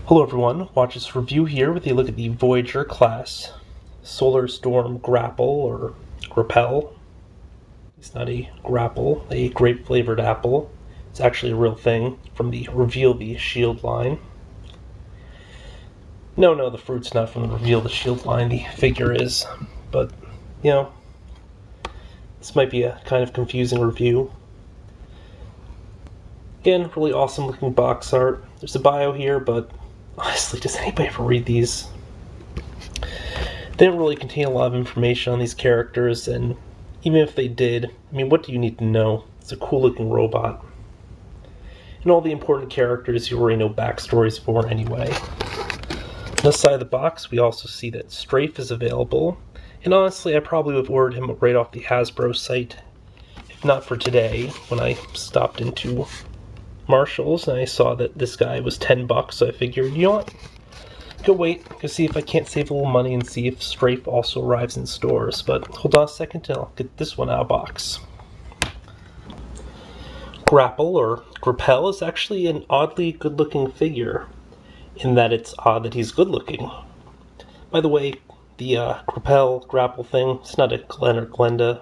Hello everyone, watch this review here with a look at the Voyager class Solar Storm Grapple or Grappel. It's not a grapple, a grape flavored apple. It's actually a real thing from the Reveal the Shield line. No, the fruit's not from the Reveal the Shield line, the figure is. But, you know, this might be a kind of confusing review. Again, really awesome looking box art. There's a bio here, but honestly, does anybody ever read these? They don't really contain a lot of information on these characters, and even if they did, I mean, what do you need to know? It's a cool looking robot. And all the important characters you already know backstories for anyway. On the side of the box, we also see that Strafe is available, and honestly, I probably would have ordered him right off the Hasbro site, if not for today, when I stopped into Marshall's and I saw that this guy was $10, so I figured, you know what? Go wait, go see if I can't save a little money and see if Strafe also arrives in stores. But hold on a second and I'll get this one out of box. Grapple or Grappel is actually an oddly good looking figure, in that it's odd that he's good looking. By the way, the Grapple thing, it's not a Glenn or Glenda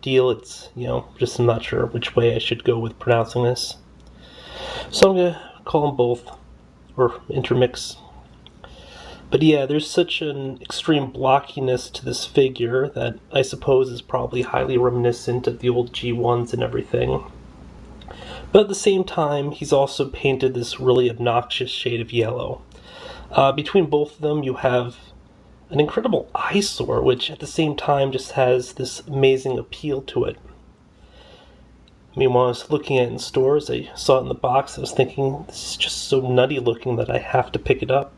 deal, it's, just I'm not sure which way I should go with pronouncing this. So I'm going to call them both, or intermix. But yeah, there's such an extreme blockiness to this figure that I suppose is probably highly reminiscent of the old G1s and everything. But at the same time, he's also painted this really obnoxious shade of yellow. Between both of them, you have an incredible eyesore, which at the same time just has this amazing appeal to it. I mean, when I was looking at it in stores, I saw it in the box, I was thinking, this is just so nutty looking that I have to pick it up.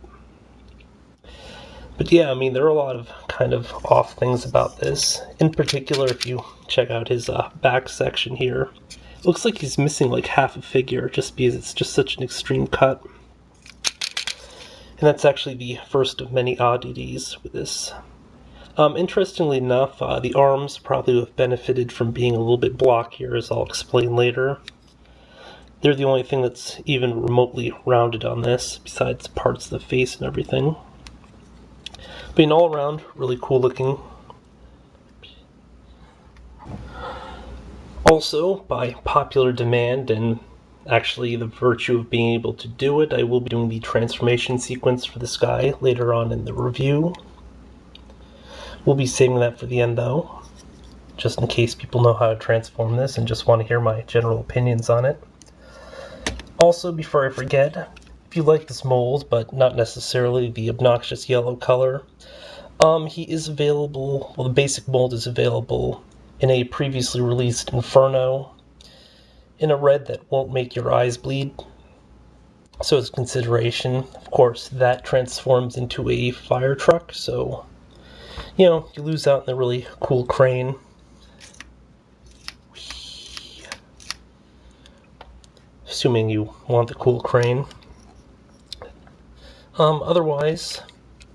But yeah, I mean, there are a lot of kind of off things about this. In particular, if you check out his back section here, it looks like he's missing like half a figure just because it's just such an extreme cut. And that's actually the first of many oddities with this. Interestingly enough, the arms probably would have benefited from being a little bit blockier, as I'll explain later. They're the only thing that's even remotely rounded on this, besides parts of the face and everything. But all around, really cool looking. Also, by popular demand, and actually the virtue of being able to do it, I will be doing the transformation sequence for this guy later on in the review. We'll be saving that for the end though, just in case people know how to transform this and just want to hear my general opinions on it. Also, before I forget, if you like this mold, but not necessarily the obnoxious yellow color, he is available, well, the basic mold is available in a previously released Inferno, in a red that won't make your eyes bleed. So as consideration, of course, that transforms into a fire truck, so you lose out in the really cool crane. Assuming you want the cool crane. Otherwise,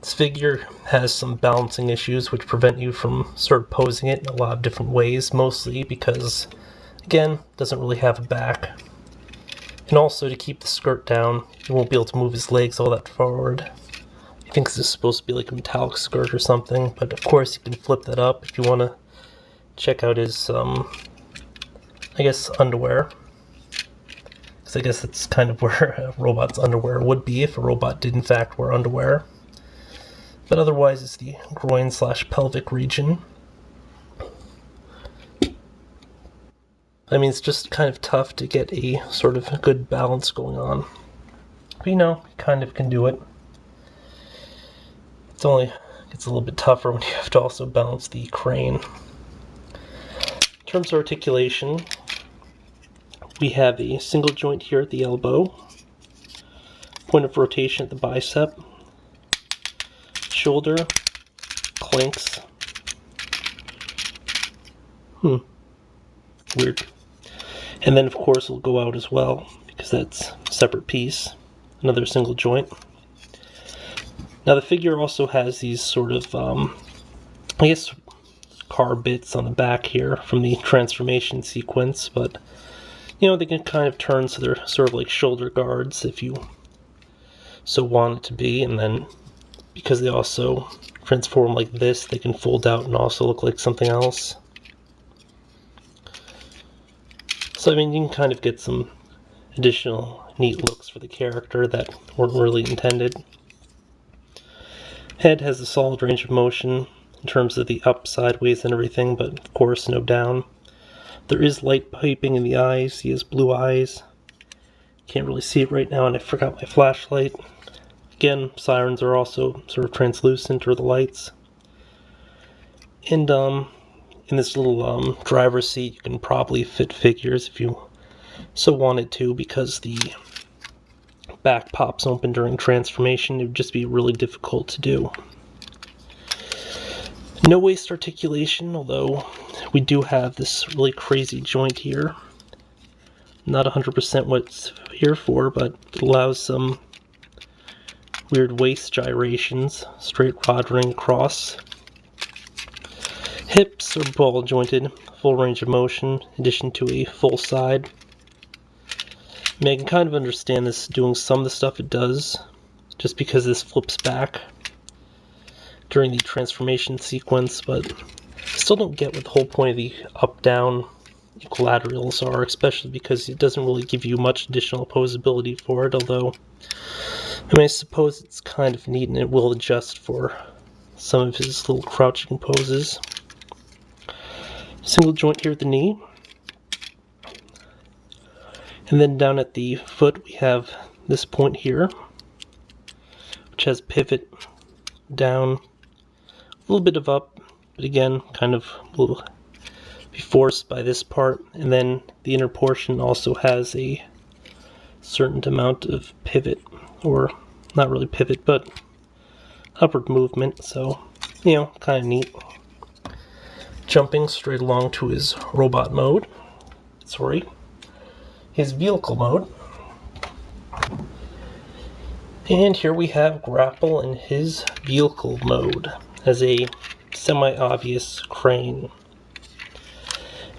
this figure has some balancing issues which prevent you from sort of posing it in a lot of different ways, mostly because, again, it doesn't really have a back. And also, to keep the skirt down, you won't be able to move his legs all that forward. I think this is supposed to be like a metallic skirt or something, but of course you can flip that up if you want to check out his, I guess, underwear. Because I guess that's kind of where a robot's underwear would be if a robot did in fact wear underwear. But otherwise it's the groin/pelvic region. I mean, it's just kind of tough to get a sort of good balance going on. But you kind of can do it. It's a little bit tougher when you have to also balance the crane. In terms of articulation, we have a single joint here at the elbow, point of rotation at the bicep, shoulder, clinks. Weird. And then of course it'll go out as well, because that's a separate piece, another single joint. Now the figure also has these sort of, I guess, car bits on the back here from the transformation sequence, but they can kind of turn so they're sort of like shoulder guards if you so want it to be, and then because they also transform like this, they can fold out and also look like something else. So I mean, you can kind of get some additional neat looks for the character that weren't really intended. Head has a solid range of motion in terms of the up, sideways, and everything, but of course no down. There is light piping in the eyes. He has blue eyes. Can't really see it right now, and I forgot my flashlight. Again, sirens are also sort of translucent, or the lights. And in this little driver's seat, you can probably fit figures if you so wanted to, because the back pops open during transformation. It would just be really difficult to do. No waist articulation, although we do have this really crazy joint here. Not 100% what it's here for, but it allows some weird waist gyrations, straight rod ring across. Hips are ball jointed, full range of motion, in addition to a full side. I mean, I can kind of understand this doing some of the stuff it does, just because this flips back during the transformation sequence, but I still don't get what the whole point of the up-down equilaterals are, especially because it doesn't really give you much additional opposability for it, although, I mean, I suppose it's kind of neat and it will adjust for some of his little crouching poses. Single joint here at the knee. And then down at the foot we have this point here, which has pivot down, a little bit of up, but again, kind of will be forced by this part. And then the inner portion also has a certain amount of pivot, or not really pivot, but upward movement, so, you know, kind of neat. Jumping straight along to his robot mode, his vehicle mode. And here we have Grapple in his vehicle mode as a semi-obvious crane.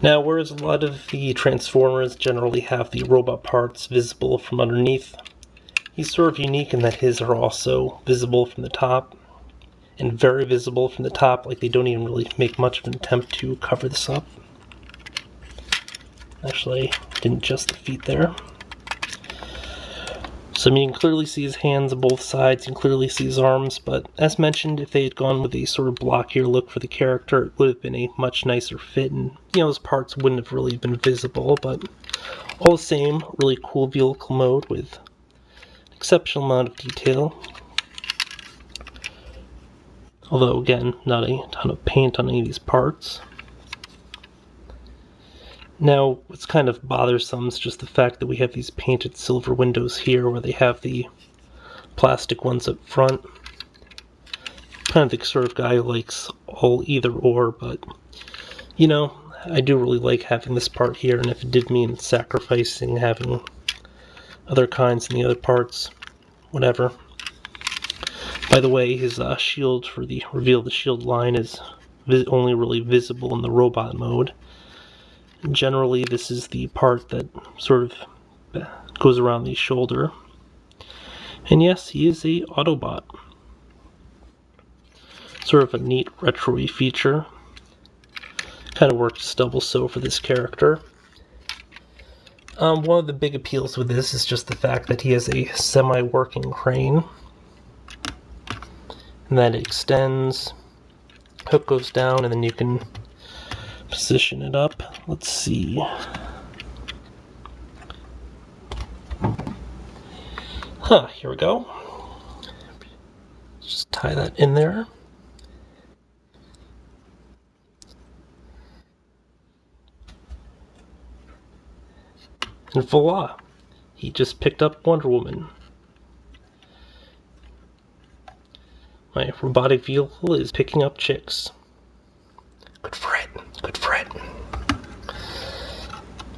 Now, whereas a lot of the Transformers generally have the robot parts visible from underneath, he's sort of unique in that his are also visible from the top, and very visible from the top, like they don't even really make much of an attempt to cover this up. Actually, didn't adjust the feet there. So I mean, you can clearly see his hands on both sides, you can clearly see his arms, but as mentioned, if they had gone with a sort of blockier look for the character, it would have been a much nicer fit, and, you know, his parts wouldn't have really been visible, but all the same, really cool vehicle mode with an exceptional amount of detail. Although, again, not a ton of paint on any of these parts. Now, what's kind of bothersome is just the fact that we have these painted silver windows here where they have the plastic ones up front. Kind of the sort of guy who likes all either or, but, you know, I do really like having this part here, and if it did mean sacrificing having other kinds in the other parts, whatever. By the way, his shield for the reveal the shield line is only really visible in the robot mode. Generally, this is the part that sort of goes around the shoulder. And yes, he is a Autobot. Sort of a neat retro-y feature. Kind of works double so for this character. One of the big appeals with this is just the fact that he has a semi-working crane. And that it extends, hook goes down, and then you can position it up. Let's see. Here we go. Just tie that in there. And voila! He just picked up Wonder Woman. My robotic vehicle is picking up chicks. Good for it. Good for it.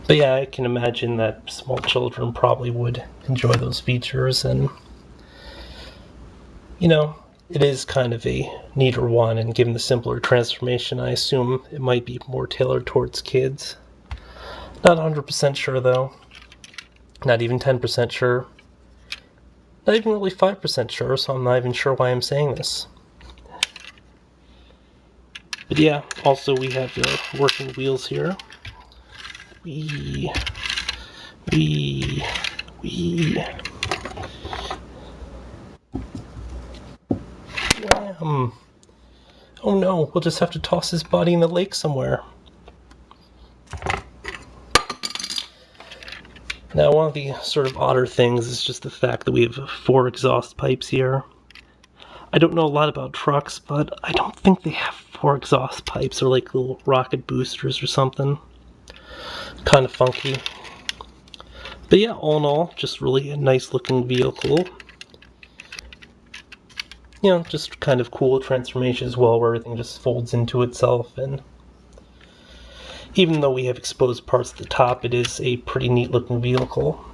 But yeah, I can imagine that small children probably would enjoy those features, and, you know, it is kind of a neater one, and given the simpler transformation, I assume it might be more tailored towards kids. Not 100% sure, though. Not even 10% sure. Not even really 5% sure, so I'm not even sure why I'm saying this. But yeah, also we have the working wheels here. Wee. Wham. Oh no, we'll just have to toss his body in the lake somewhere. Now, one of the sort of odder things is just the fact that we have 4 exhaust pipes here. I don't know a lot about trucks, but I don't think they have 4 exhaust pipes or like little rocket boosters or something. Kind of funky. But yeah, all in all, just really a nice looking vehicle. You know, just kind of cool transformation as well, where everything just folds into itself, and even though we have exposed parts at the top, it is a pretty neat looking vehicle.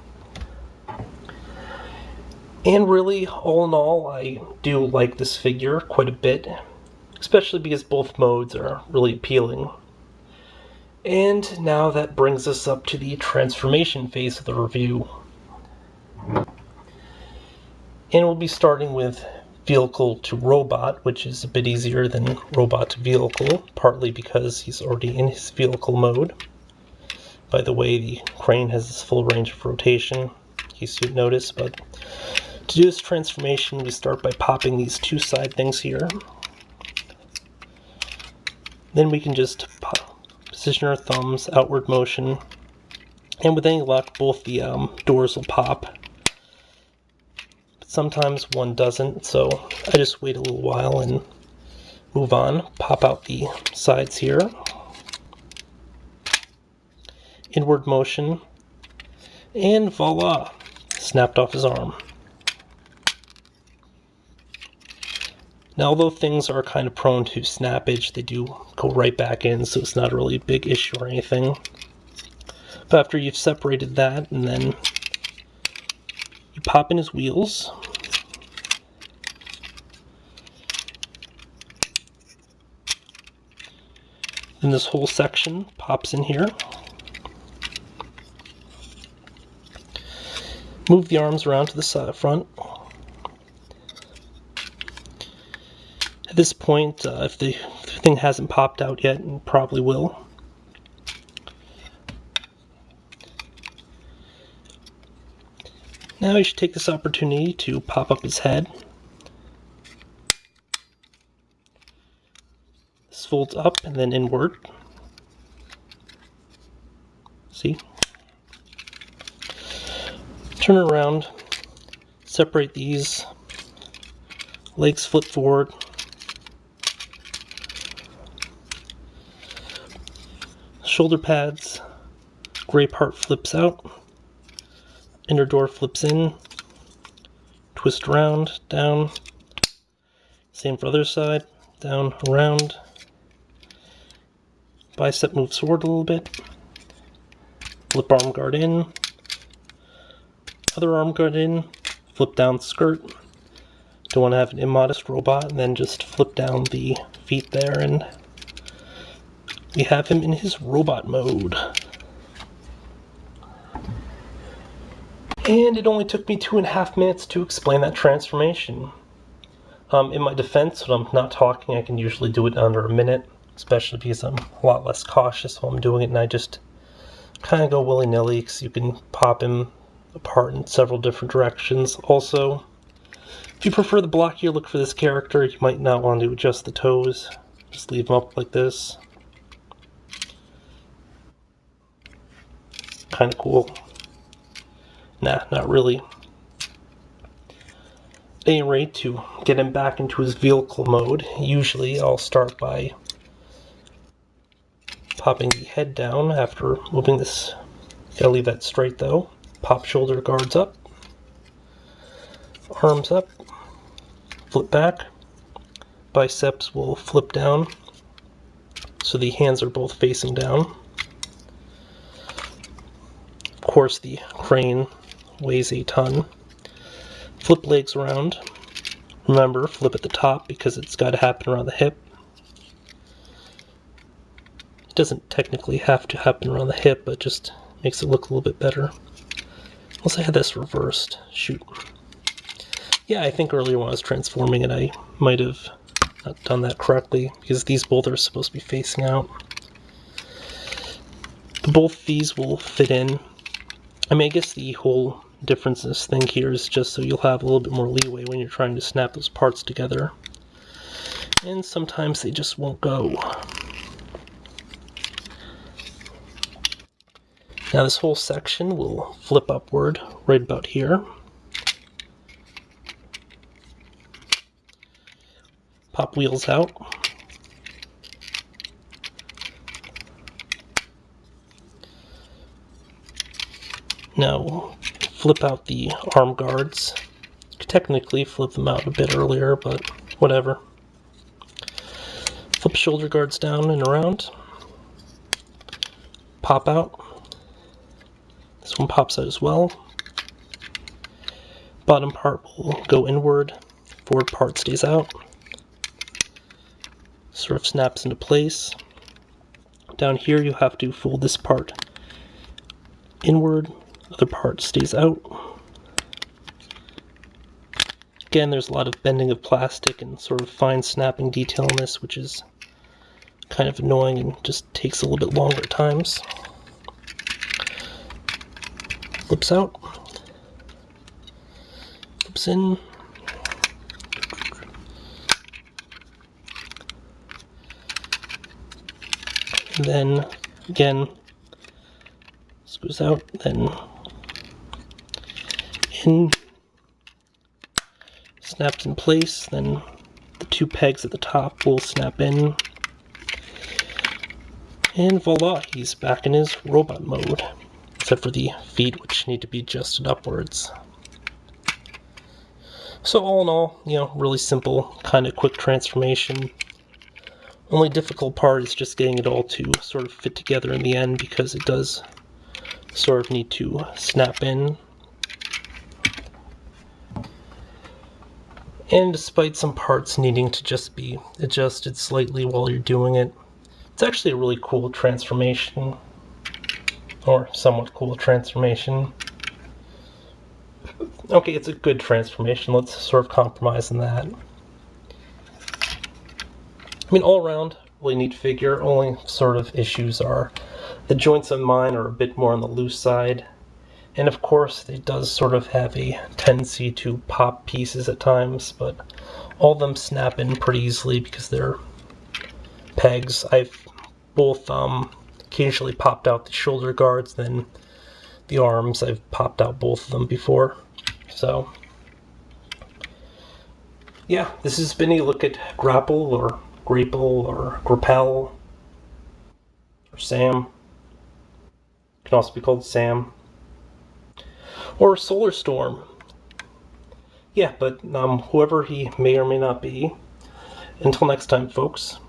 And really, all in all, I do like this figure quite a bit, especially because both modes are really appealing. And now that brings us up to the transformation phase of the review. And we'll be starting with vehicle to robot, which is a bit easier than robot to vehicle, partly because he's already in his vehicle mode. By the way, the crane has this full range of rotation, in case you'd notice, but to do this transformation, we start by popping these 2 side things here. Then we can just position our thumbs, outward motion, and with any luck, both the doors will pop. Sometimes one doesn't, so I just wait a little while and move on. Pop out the sides here. Inward motion. And voila! Snapped off his arm. Now, although things are kind of prone to snappage, they do go right back in, so it's not really a big issue or anything. But after you've separated that, and then you pop in his wheels. Then this whole section pops in here. Move the arms around to the side, front. At this point, if the thing hasn't popped out yet, it probably will. Now you should take this opportunity to pop up his head. This folds up and then inward. See? Turn it around, separate these, legs flip forward. Shoulder pads, gray part flips out. Inner door flips in, twist around, down, same for other side, down, around, bicep moves forward a little bit, flip arm guard in, other arm guard in, flip down skirt, don't want to have an immodest robot, and then just flip down the feet there, and we have him in his robot mode. And it only took me 2.5 minutes to explain that transformation. In my defense, when I'm not talking, I can usually do it under a minute, especially because I'm a lot less cautious while I'm doing it, and I just kind of go willy-nilly, because you can pop him apart in several different directions. Also, if you prefer the blockier look for this character, you might not want to adjust the toes. Just leave them up like this. Kind of cool. Nah, not really. At any rate, to get him back into his vehicle mode, usually I'll start by popping the head down after moving this. Gotta leave that straight though. Pop shoulder guards up, arms up, flip back, biceps will flip down so the hands are both facing down. Of course, the crane weighs a ton. Flip legs around. Remember, flip at the top because it's got to happen around the hip. It doesn't technically have to happen around the hip, but just makes it look a little bit better. Unless I had this reversed. Shoot. Yeah, I think earlier when I was transforming it, I might have not done that correctly, because these both are supposed to be facing out. Both these will fit in. I mean, I guess the whole difference in this thing here is just so you'll have a little bit more leeway when you're trying to snap those parts together. And sometimes they just won't go. Now this whole section will flip upward right about here. Pop wheels out. Now flip out the arm guards. You could technically flip them out a bit earlier, but whatever. Flip shoulder guards down and around. Pop out. This one pops out as well. Bottom part will go inward. Forward part stays out. Sort of snaps into place. Down here you have to fold this part inward. Other part stays out. Again, there's a lot of bending of plastic and sort of fine snapping detail in this, which is kind of annoying and just takes a little bit longer at times. Flips out. Flips in. And then, again, this goes out, then in, snaps in place, then the two pegs at the top will snap in, and voila, he's back in his robot mode, except for the feet, which need to be adjusted upwards. So all in all, really simple, kind of quick transformation. Only difficult part is just getting it all to sort of fit together in the end, because it does sort of need to snap in. And despite some parts needing to just be adjusted slightly while you're doing it, it's actually a really cool transformation, or somewhat cool transformation. Okay, it's a good transformation. Let's sort of compromise on that. I mean, all around, really neat figure. Only sort of issues are the joints on mine are a bit more on the loose side. And of course, it does sort of have a tendency to pop pieces at times, but all of them snap in pretty easily because they're pegs. I've both occasionally popped out the shoulder guards, then the arms, I've popped out both of them before. So, yeah, this has been a look at Grapple, or Grapple, or Grappel, or Sam. It can also be called Sam. Or Solar Storm. Yeah, but whoever he may or may not be. Until next time, folks.